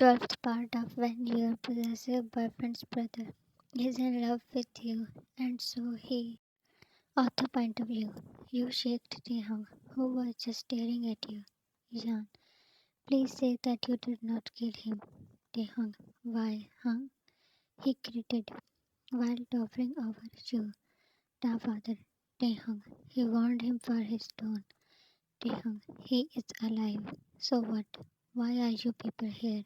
12th part of when your possessive boyfriend's brother is in love with you, and so he. Author point of view. You shaked Taehyung, who was just staring at you. Jan, please say that you did not kill him. Taehyung, why, huh? He gritted while towering over you. Ta father. Taehyung, he warned him for his tone. Taehyung, he is alive. So what? Why are you people here?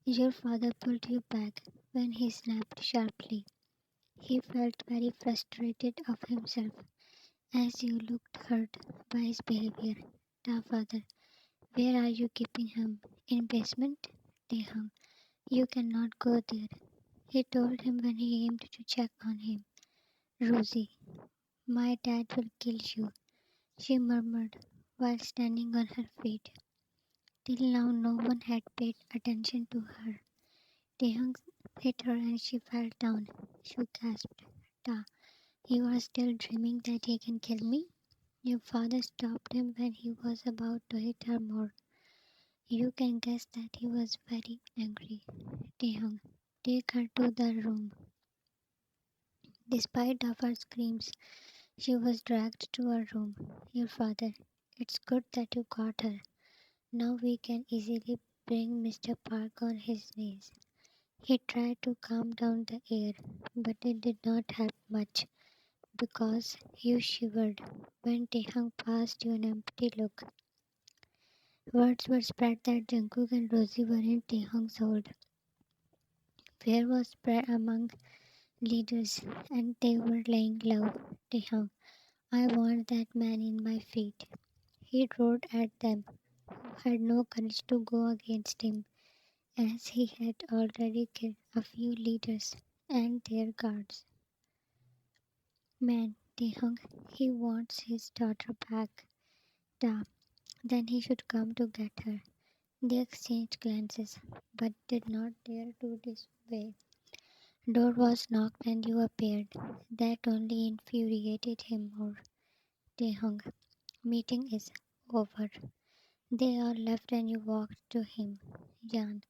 Your father pulled you back when he snapped sharply. He felt very frustrated of himself as you looked hurt by his behavior. Ta father, where are you keeping him? In basement? Taehyung, you cannot go there. He told him when he aimed to check on him. Rosie, my dad will kill you, she murmured while standing on her feet. Till now no one had paid attention to her. Taehyung hit her and she fell down. She gasped. Ta, you are still dreaming that he can kill me? Your father stopped him when he was about to hit her more. You can guess that he was very angry. Taehyung, take her to the room. Despite of her screams, she was dragged to her room. Your father, it's good that you got her. Now we can easily bring Mr. Park on his knees. He tried to calm down the air, but it did not help much because you shivered when Taehyung passed you an empty look. Words were spread that Jungkook and Rosie were in Taehyung's hold. Fear was spread among leaders, and they were laying low. Taehyung, I want that man in my feet. He roared at them, who had no courage to go against him, as he had already killed a few leaders and their guards. Man, Taehyung, he wants his daughter back. Da, then he should come to get her. They exchanged glances, but did not dare to disobey. Door was knocked and you appeared. That only infuriated him more. Taehyung, meeting is over. They all left and you walked to him. Jan,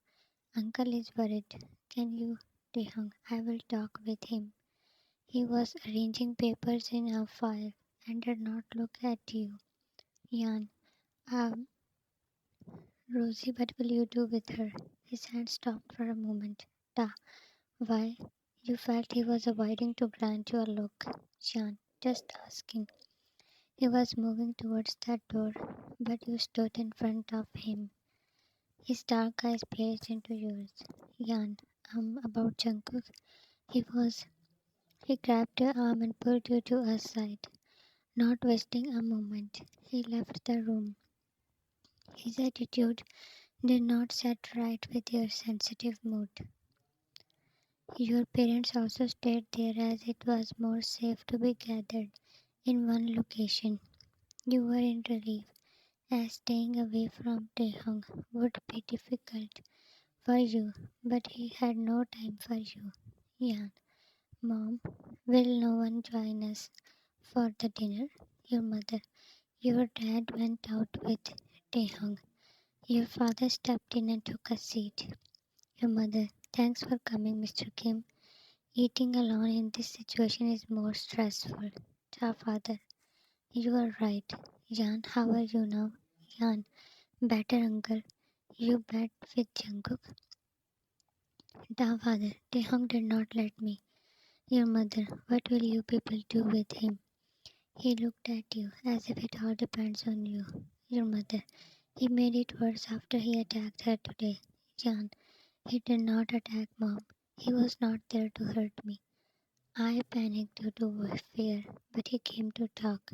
uncle is worried. Can you? Taehyung, I will talk with him. He was arranging papers in a file and did not look at you. Jan, um, Rosie, what will you do with her? His hand stopped for a moment. Ta, why? You felt he was avoiding to grant you a look. Jan, just asking. He was moving towards that door, but you stood in front of him. His dark eyes gazed into yours. Jan, about Jungkook. He was. He grabbed your arm and pulled you to a side. Not wasting a moment, he left the room. His attitude did not set right with your sensitive mood. Your parents also stayed there as it was more safe to be gathered in one location. You were in relief, as staying away from Taehyung would be difficult for you, but he had no time for you. Yan, Mom, will no one join us for the dinner? Your mother, your dad went out with Taehyung. Your father stepped in and took a seat. Your mother, thanks for coming, Mr. Kim. Eating alone in this situation is more stressful. Ta father, you are right. Jan, how are you now? Jan, better uncle. You bet with Jungkook. Ta father, Taehyung did not let me. Your mother, what will you people do with him? He looked at you as if it all depends on you. Your mother, he made it worse after he attacked her today. Jan, he did not attack mom. He was not there to hurt me. I panicked due to fear, but he came to talk,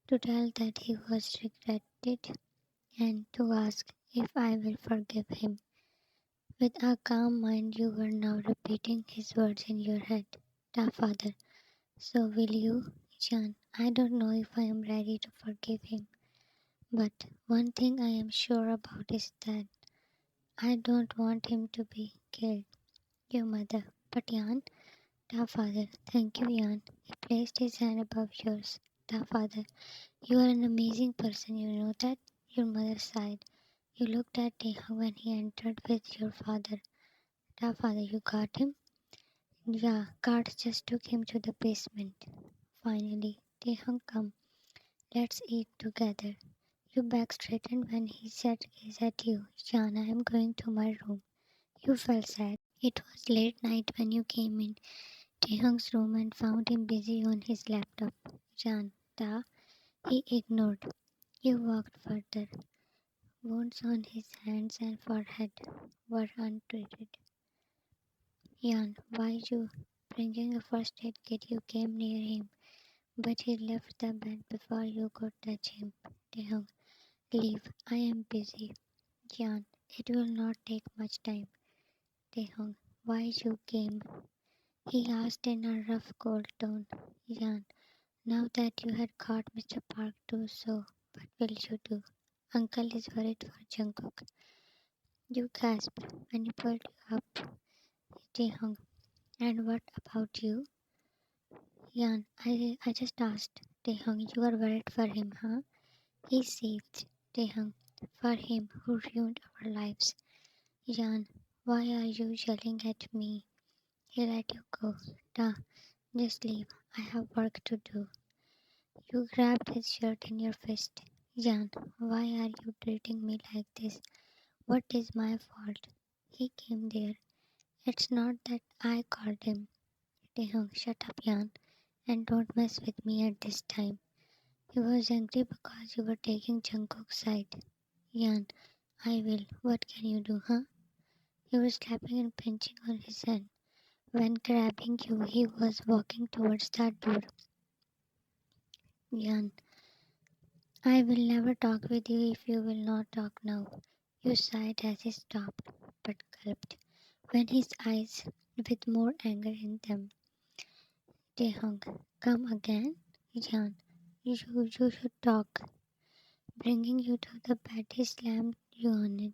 to tell that he was regretted, and to ask if I will forgive him. With a calm mind, you were now repeating his words in your head. Ta father, so will you? Jan, I don't know if I am ready to forgive him, but one thing I am sure about is that I don't want him to be killed. Your mother, but Jan, Ta father, thank you, Jan. He placed his hand above yours. Ta father, you are an amazing person, you know that? Your mother sighed. You looked at Taehyung when he entered with your father. Da father, you got him? Yeah, guards just took him to the basement. Finally, Taehyung come. Let's eat together. You back straightened when he set gaze at you. Jan, I am going to my room. You felt sad. It was late night when you came in Taehyung's room and found him busy on his laptop. Jan, da, he ignored. You walked further. Wounds on his hands and forehead were untreated. Jan, why you? Bringing a first aid kit, you came near him, but he left the bed before you could touch him. Taehyung, leave. I am busy. Jan, it will not take much time. Taehyung, why you came? He asked in a rough, cold tone. Jan, now that you had caught Mr. Park too, so what will you do? Uncle is worried for Jungkook. You gasped when he pulled you up. Taehyung, and what about you? Yan, I just asked. Taehyung, you are worried for him, huh? He seethed. Taehyung, for him who ruined our lives. Yan, why are you yelling at me? He let you go. Da, just leave. I have work to do. You grabbed his shirt in your fist. Jan, why are you treating me like this? What is my fault? He came there. It's not that I called him. Taehyung, shut up, Jan, and don't mess with me at this time. He was angry because you were taking Jungkook's side. Jan, I will. What can you do, huh? You were slapping and pinching on his hand. When grabbing you, he was walking towards that door. Jan, I will never talk with you if you will not talk now. You sighed as he stopped, but gulped. When his eyes, with more anger in them, Taehyung, come again? Jan, you should talk. Bringing you to the bed, he slammed you on it,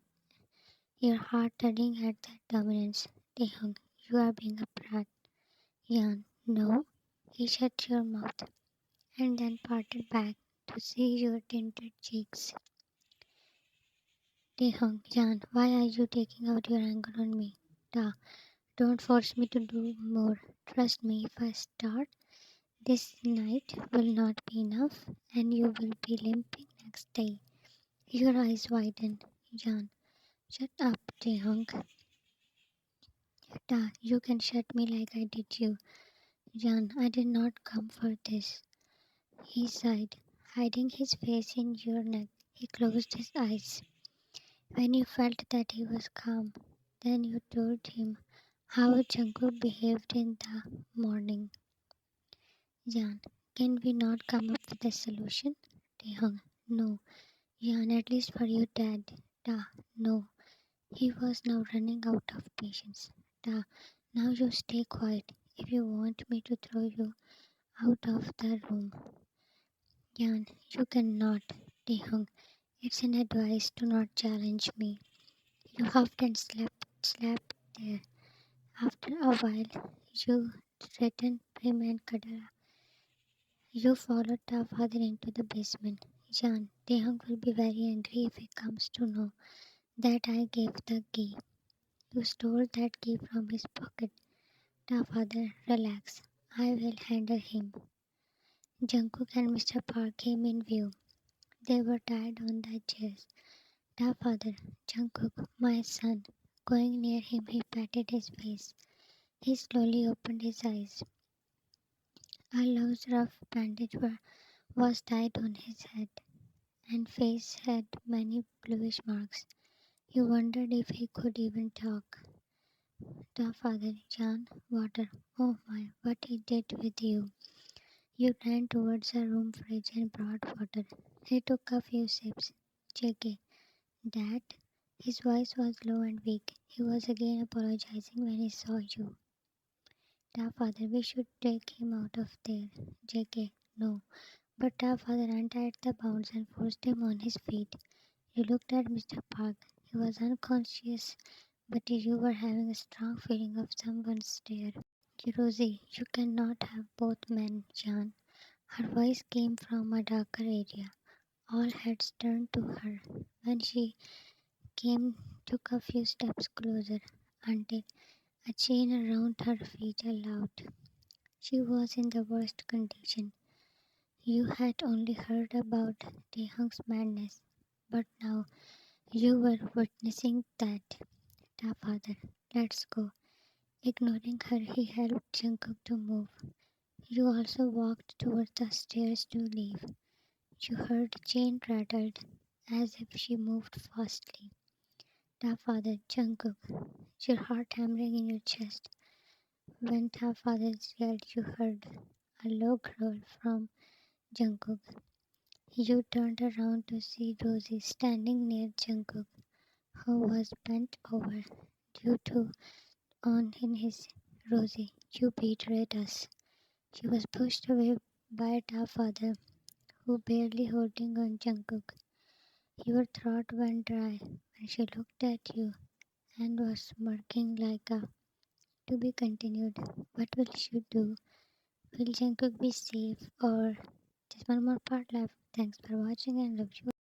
your heart tugging at that dominance. Taehyung, you are being a brat. Jan, no. He shut your mouth and then parted back to see your tinted cheeks. Taehyung, Jan, why are you taking out your anger on me? Da, don't force me to do more. Trust me, if I start, this night will not be enough and you will be limping next day. Your eyes widened. Jan, shut up, Taehyung. Da, you can shut me like I did you. Jan, I did not come for this. He sighed, hiding his face in your neck. He closed his eyes. When you felt that he was calm, then you told him how Jungkook behaved in the morning. Jan, can we not come up with a solution? Taehyung, no. Jan, at least for your dad. Da, no. He was now running out of patience. Da, now you stay quiet if you want me to throw you out of the room. Jan, you cannot. Taehyung, it's an advice to not challenge me. You huffed and slapped there. After a while, you threatened him and cuddled. You followed the father into the basement. Jan, Taehyung will be very angry if he comes to know that I gave the key. You stole that key from his pocket. The father, relax. I will handle him. Jungkook and Mr. Park came in view. They were tied on the chairs. The father, Jungkook, my son. Going near him, he patted his face. He slowly opened his eyes. A loose rough bandage was tied on his head, and face had many bluish marks. You wondered if he could even talk. The father, Jan, water. Oh my, what he did with you. You ran towards a room fridge and brought water. He took a few sips. JK, Dad? His voice was low and weak. He was again apologizing when he saw you. Da father, we should take him out of there. JK, no. But Da father untied the bonds and forced him on his feet. You looked at Mr. Park. He was unconscious, but you were having a strong feeling of someone's stare. Rosie, you cannot have both men, Jan. Her voice came from a darker area. All heads turned to her when she came took a few steps closer until a chain around her feet allowed. She was in the worst condition. You had only heard about Taehyung's madness, but now you were witnessing that. Ta father, let's go. Ignoring her, he helped Jungkook to move. You also walked towards the stairs to leave. You heard chain rattled as if she moved fastly. Ta father, Jungkook, your heart hammering in your chest. When Ta father yelled, you heard a low growl from Jungkook. You turned around to see Rosie standing near Jungkook, who was bent over due to on in his Rosie. You betrayed us. She was pushed away by her father, who barely holding on Jungkook. Your throat went dry when she looked at you and was smirking like a to be continued. What will she do? Will Jungkook be safe or just one more part left? Thanks for watching and love you.